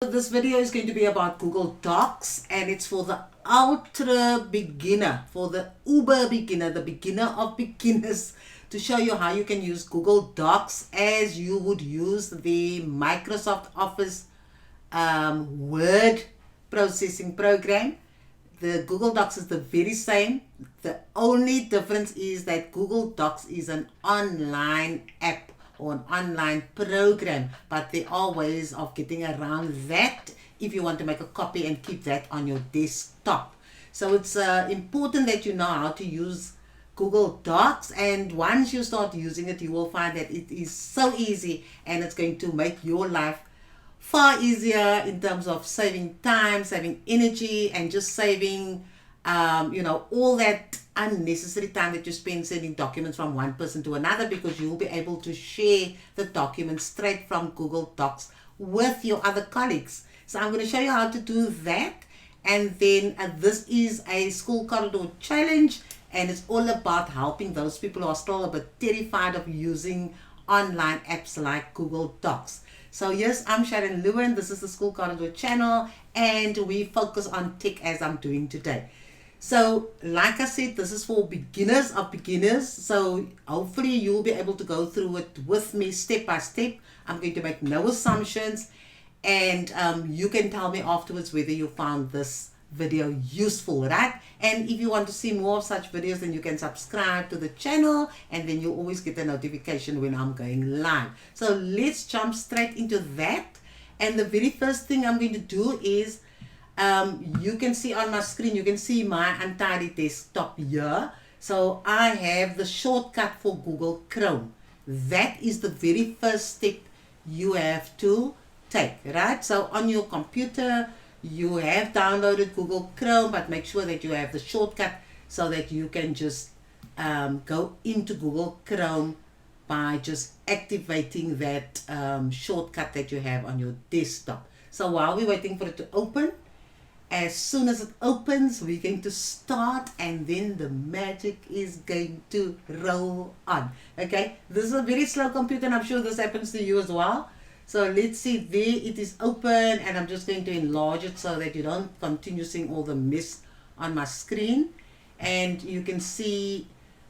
This video is going to be about Google Docs, and it's for the ultra beginner, for the uber beginner, the beginner of beginners, to show you how you can use Google Docs as you would use the Microsoft Office word processing program. The Google Docs is the very same. The only difference is that Google Docs is an online app or an online program, but there are ways of getting around that if you want to make a copy and keep that on your desktop. So it's important that you know how to use Google Docs, and once you start using it, you will find that it is so easy and it's going to make your life far easier in terms of saving time, saving energy, and just saving all that unnecessary time that you spend sending documents from one person to another, because you'll be able to share the documents straight from Google Docs with your other colleagues. So I'm going to show you how to do that, and then this is a school corridor challenge, and it's all about helping those people who are still a bit terrified of using online apps like Google Docs. So yes, I'm Sharon Lewin. This is the School Corridor channel, and we focus on tech as I'm doing today. So like I said, this is for beginners of beginners. So hopefully you'll be able to go through it with me step by step. I'm going to make no assumptions, and you can tell me afterwards whether you found this video useful, right? And if you want to see more of such videos, then you can subscribe to the channel, and then you'll always get a notification when I'm going live. So let's jump straight into that. And the very first thing I'm going to do is you can see on my screen, you can see my untidy desktop here. So I have the shortcut for Google Chrome. That is the very first step you have to take, right? So on your computer, you have downloaded Google Chrome, but make sure that you have the shortcut so that you can just go into Google Chrome by just activating that shortcut that you have on your desktop. So while we're waiting for it to open, as soon as it opens, we're going to start, and then the magic is going to roll on. Okay, this is a very slow computer, and I'm sure this happens to you as well. So let's see, there it is open, and I'm just going to enlarge it so that you don't continue seeing all the mess on my screen. And you can see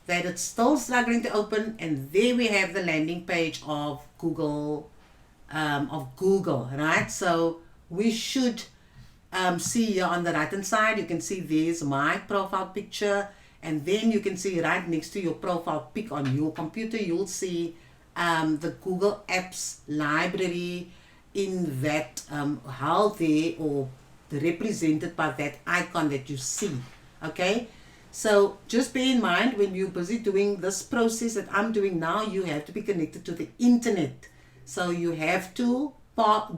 that it's still struggling to open, and there we have the landing page of Google, right? So we should see here on the right hand side, you can see there's my profile picture, and then you can see right next to your profile pic on your computer, you'll see the Google Apps library in that how they or represented by that icon that you see. Okay, so just bear in mind, when you're busy doing this process that I'm doing now, you have to be connected to the internet. So you have to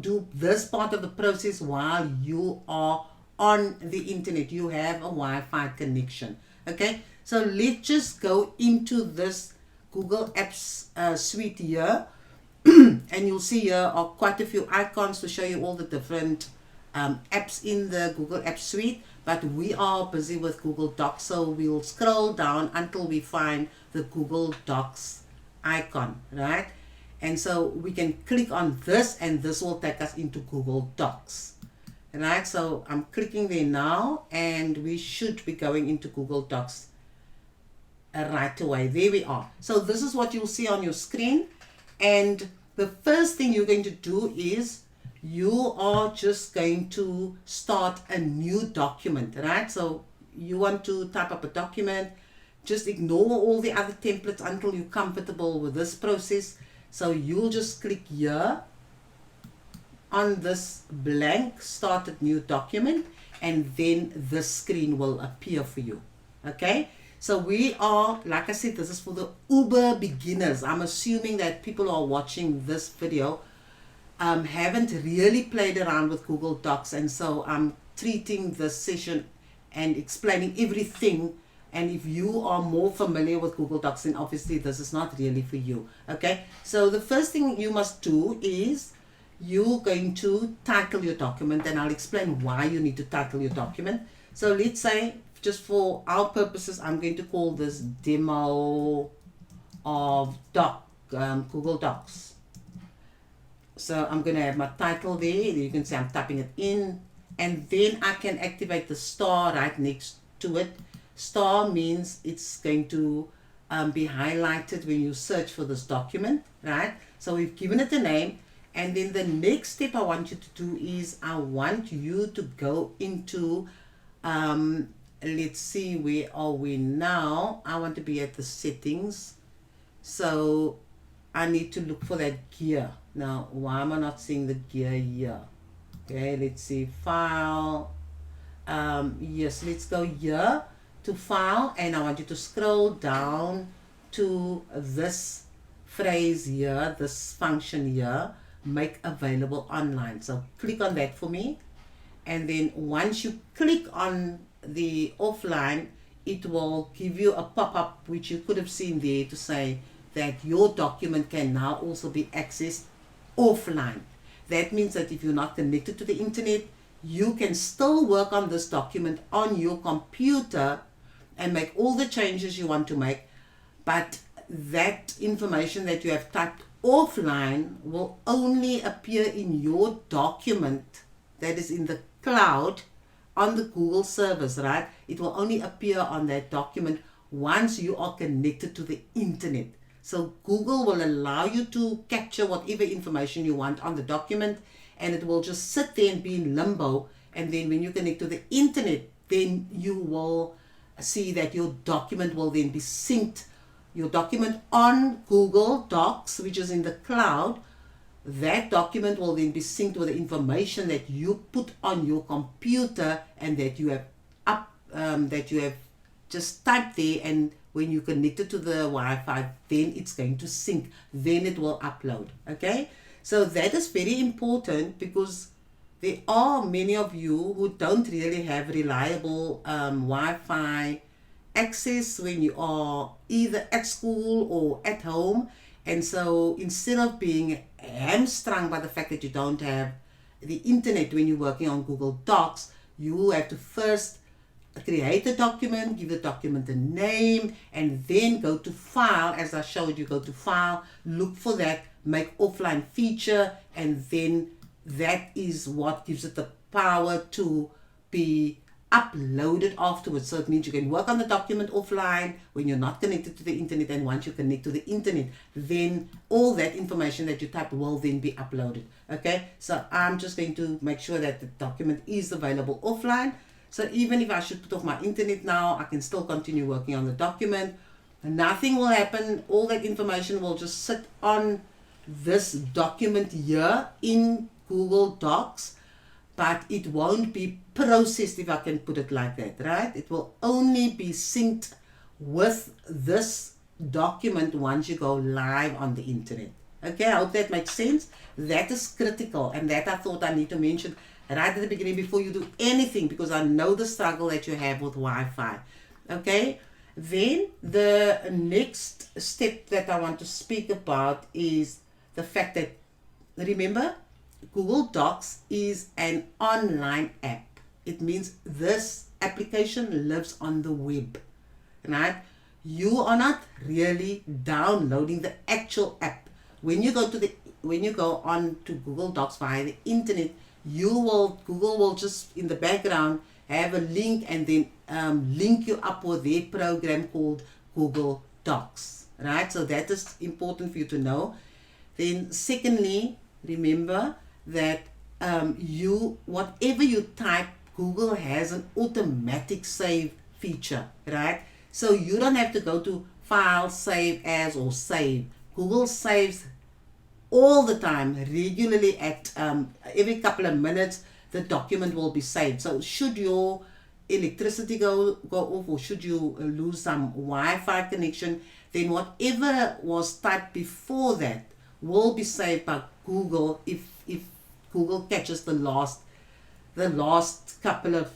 do this part of the process while you are on the internet. You have a Wi-Fi connection. Okay, so let's just go into this Google Apps suite here, and you'll see here are quite a few icons to show you all the different apps in the Google Apps suite, but we are busy with Google Docs, so we'll scroll down until we find the Google Docs icon, right? And so we can click on this, and this will take us into Google Docs, right? So I'm clicking there now, and we should be going into Google Docs right away. There we are. So this is what you'll see on your screen, and the first thing you're going to do is you are just going to start a new document, right? So you want to type up a document, just ignore all the other templates until you're comfortable with this process. So you'll just click here on this blank started new document, and then this screen will appear for you. Okay, so we are, like I said, this is for the uber beginners. I'm assuming that people who are watching this video haven't really played around with Google Docs, and so I'm treating this session and explaining everything. And if you are more familiar with Google Docs, then obviously this is not really for you. Okay, so the first thing you must do is you're going to title your document, and I'll explain why you need to title your document. So let's say, just for our purposes, I'm going to call this demo of Google Docs. So I'm going to have my title there. You can see I'm typing it in. And then I can activate the star right next to it. Star means it's going to be highlighted when you search for this document, right? So we've given it a name. And then the next step I want you to do is I want you to go into, let's see, where are we now? I want to be at the settings. So I need to look for that gear. Now, why am I not seeing the gear here? Okay, let's see, file. Yes, let's go here to file, and I want you to scroll down to this phrase here, this function here, make available online. So click on that for me. And then once you click on the offline, it will give you a pop-up which you could have seen there to say that your document can now also be accessed offline. That means that if you're not connected to the internet, you can still work on this document on your computer and make all the changes you want to make, but that information that you have typed offline will only appear in your document that is in the cloud on the Google service, right? It will only appear on that document once you are connected to the internet. So Google will allow you to capture whatever information you want on the document, and it will just sit there and be in limbo. And then when you connect to the internet, then you will see that your document will then be synced. Your document on Google Docs, which is in the cloud, that document will then be synced with the information that you put on your computer and that you have just typed there, and when you connect it to the Wi-Fi, then it's going to sync, then it will upload. Okay, so that is very important because there are many of you who don't really have reliable Wi-Fi access when you are either at school or at home. And so instead of being hamstrung by the fact that you don't have the internet when you're working on Google Docs, you have to first create a document, give the document a name, and then go to file. As I showed you, go to file, look for that, make offline feature, and then that is what gives it the power to be uploaded afterwards. So it means you can work on the document offline when you're not connected to the internet, and once you connect to the internet, then all that information that you type will then be uploaded. Okay, so I'm just going to make sure that the document is available offline. So even if I should put off my internet now, I can still continue working on the document. Nothing will happen. All that information will just sit on this document here in Google Docs, but it won't be processed, if I can put it like that, right? It will only be synced with this document once you go live on the internet. Okay, I hope that makes sense. That is critical, and that I thought I need to mention right at the beginning before you do anything, because I know the struggle that you have with Wi-Fi. Okay, then the next step that I want to speak about is the fact that, remember, Google Docs is an online app. It means this application lives on the web, right? You are not really downloading the actual app. When you go on to Google Docs via the internet, Google will just in the background have a link and then link you up with their program called Google Docs, right? So that is important for you to know. Then secondly, remember that whatever you type, Google has an automatic save feature, right? So you don't have to go to file, save as, or save. Google saves all the time, regularly. At every couple of minutes the document will be saved. So should your electricity go off, or should you lose some Wi-Fi connection, then whatever was typed before that will be saved by Google if Google catches the last couple of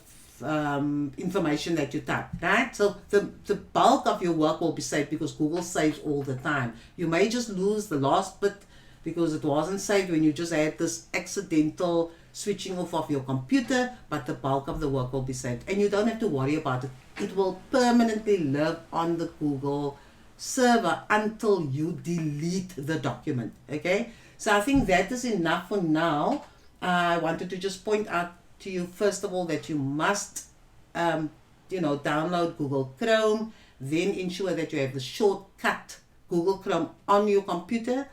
information that you type, right? So the bulk of your work will be saved because Google saves all the time. You may just lose the last bit because it wasn't saved when you just had this accidental switching off of your computer, but the bulk of the work will be saved, and you don't have to worry about it. It will permanently live on the Google server until you delete the document. Okay, So I think that is enough for now. I wanted to just point out to you, first of all, that you must, download Google Chrome, then ensure that you have the shortcut Google Chrome on your computer.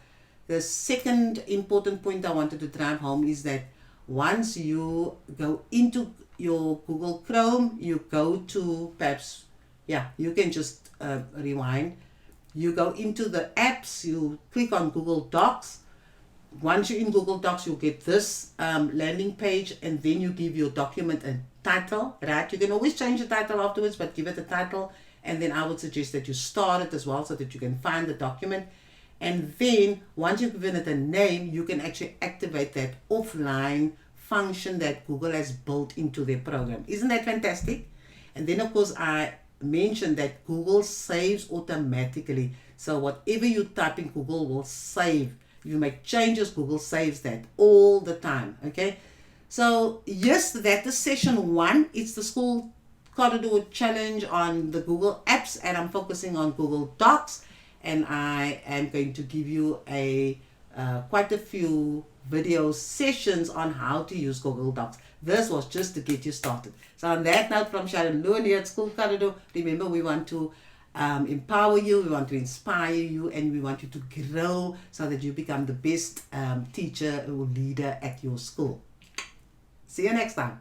The second important point I wanted to drive home is that once you go into your Google Chrome, you go to perhaps, you can just rewind. You go into the apps, you click on Google Docs. Once you're in Google Docs, you'll get this landing page, and then you give your document a title, right? You can always change the title afterwards, but give it a title. And then I would suggest that you start it as well so that you can find the document. And then once you've given it a name, you can actually activate that offline function that Google has built into their program. Isn't that fantastic? And then of course I mentioned that Google saves automatically. So whatever you type in, Google will save. You make changes, Google saves that all the time. Okay. So yes, that is session 1. It's the School Corridor Challenge on the Google apps, and I'm focusing on Google Docs, and I am going to give you quite a few video sessions on how to use Google Docs. This was just to get you started. So on that note, from Sharon Loon here at School Corridor, remember, we want to empower you, we want to inspire you, and we want you to grow so that you become the best teacher or leader at your school. See you next time.